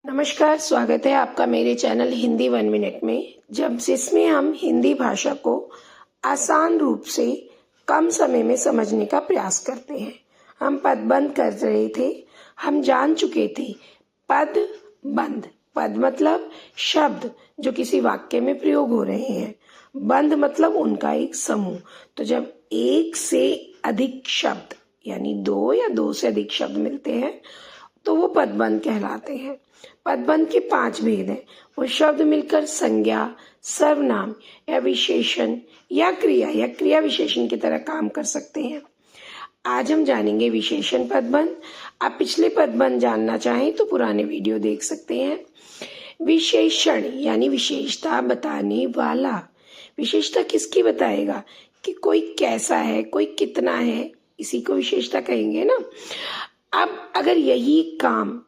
नमस्कार, स्वागत है आपका मेरे चैनल हिंदी 1 मिनट में, जिसमें हम हिंदी भाषा को आसान रूप से कम समय में समझने का प्रयास करते हैं। हम पदबंध कर रहे थे। हम जान चुके थे पदबंध। पद मतलब शब्द जो किसी वाक्य में प्रयोग हो रहे हैं। बंध मतलब उनका एक समूह। तो जब एक से अधिक शब्द यानी दो या दो से अधिक शब्द मिलते हैं तो वो पदबंध कहलाते हैं। पदबंध के 5 भेद हैं। वो शब्द मिलकर संज्ञा, सर्वनाम या विशेषण या क्रिया विशेषण की तरह काम कर सकते हैं। आज हम जानेंगे विशेषण पदबंध। आप पिछले पदबंध जानना चाहें तो पुराने वीडियो देख सकते हैं। विशेषण यानी विशेषता बताने वाला। विशेषता किसकी बताएगा कि कोई कैसा है, कोई कितना है, इसी को विशेषता कहेंगे ना। अब अगर यही काम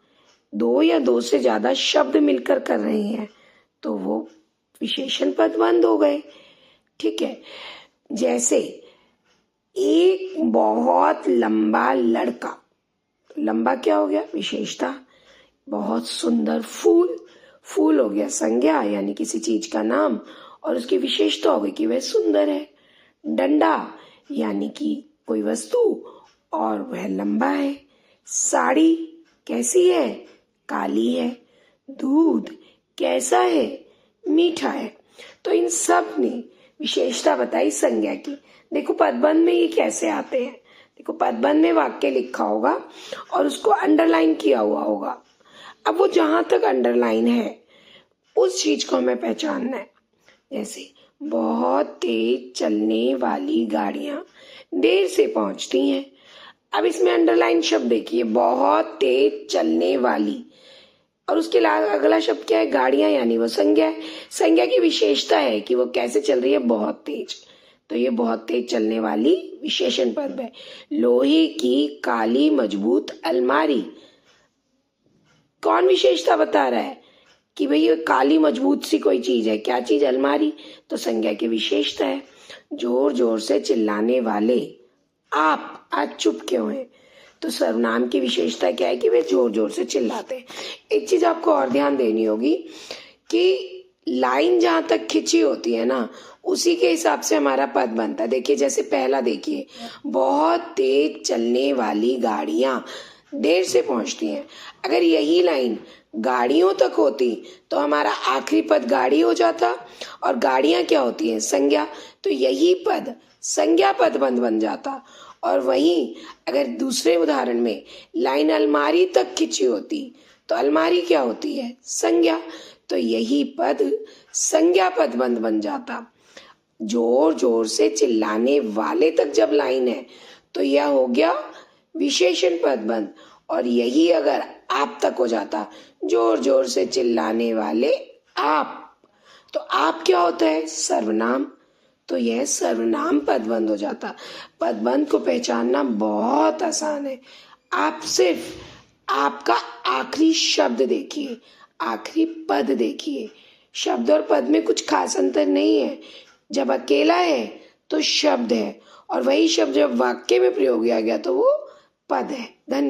दो या दो से ज्यादा शब्द मिलकर कर रहे हैं तो वो विशेषण पदबंध हो गए। ठीक है, जैसे एक बहुत लंबा लड़का। लंबा क्या हो गया? विशेषता। बहुत सुंदर फूल। फूल हो गया संज्ञा यानी किसी चीज का नाम, और उसकी विशेषता हो गई कि वह सुंदर है। डंडा यानी कि कोई वस्तु और वह लंबा है। साड़ी कैसी है? काली है। दूध कैसा है? मीठा है। तो इन सब ने विशेषता बताई संज्ञा की। देखो पदबंध में ये कैसे आते हैं। देखो पदबंध में वाक्य लिखा होगा और उसको अंडरलाइन किया हुआ होगा। अब वो जहां तक अंडरलाइन है उस चीज को हमें पहचानना है। जैसे बहुत तेज चलने वाली गाड़ियां देर से पहुंचती हैं। अब इसमें अंडरलाइन शब्द देखिए, बहुत तेज चलने वाली, और उसके अगला शब्द क्या है? गाड़ियां, यानी वो संज्ञा है। संज्ञा की विशेषता है कि वो कैसे चल रही है? बहुत तेज। तो ये बहुत तेज चलने वाली विशेषण पद है। लोहे की काली मजबूत अलमारी, कौन विशेषता बता रहा है कि भाई ये काली मजबूत सी कोई चीज है? क्या चीज? अलमारी। तो संज्ञा की विशेषता है। जोर जोर से चिल्लाने वाले। आप आज चुप क्यों हैं? तो सर्वनाम की विशेषता क्या है कि वे जोर जोर से चिल्लाते हैं। एक चीज आपको और ध्यान देनी होगी कि लाइन जहां तक खिंची होती है ना, उसी के हिसाब से हमारा पद बनता है। देखिए जैसे पहला देखिए, बहुत तेज चलने वाली गाड़ियां देर से पहुंचती हैं। अगर यही लाइन गाड़ियों तक होती तो हमारा आखिरी पद गाड़ी हो जाता, और गाड़ियां क्या होती हैं? संज्ञा। तो यही पद संज्ञा पदबंध बन जाता। और वहीं अगर दूसरे उदाहरण में लाइन अलमारी तक खिंची होती तो अलमारी क्या होती है? संज्ञा। तो यही पद संज्ञा पदबंध बन जाता। जोर जोर से चिल्लाने वाले तक जब लाइन है तो यह हो गया विशेषण पदबंध। और यही अगर आप तक हो जाता, जोर जोर से चिल्लाने वाले आप, तो आप क्या होता है? सर्वनाम। तो यह सर्वनाम पदबंध हो जाता। पदबंध को पहचानना बहुत आसान है। आप सिर्फ आपका आखिरी शब्द देखिए, आखिरी पद देखिए। शब्द और पद में कुछ खास अंतर नहीं है। जब अकेला है तो शब्द है, और वही शब्द जब वाक्य में प्रयोग किया गया तो वो पद है। धन्यवाद।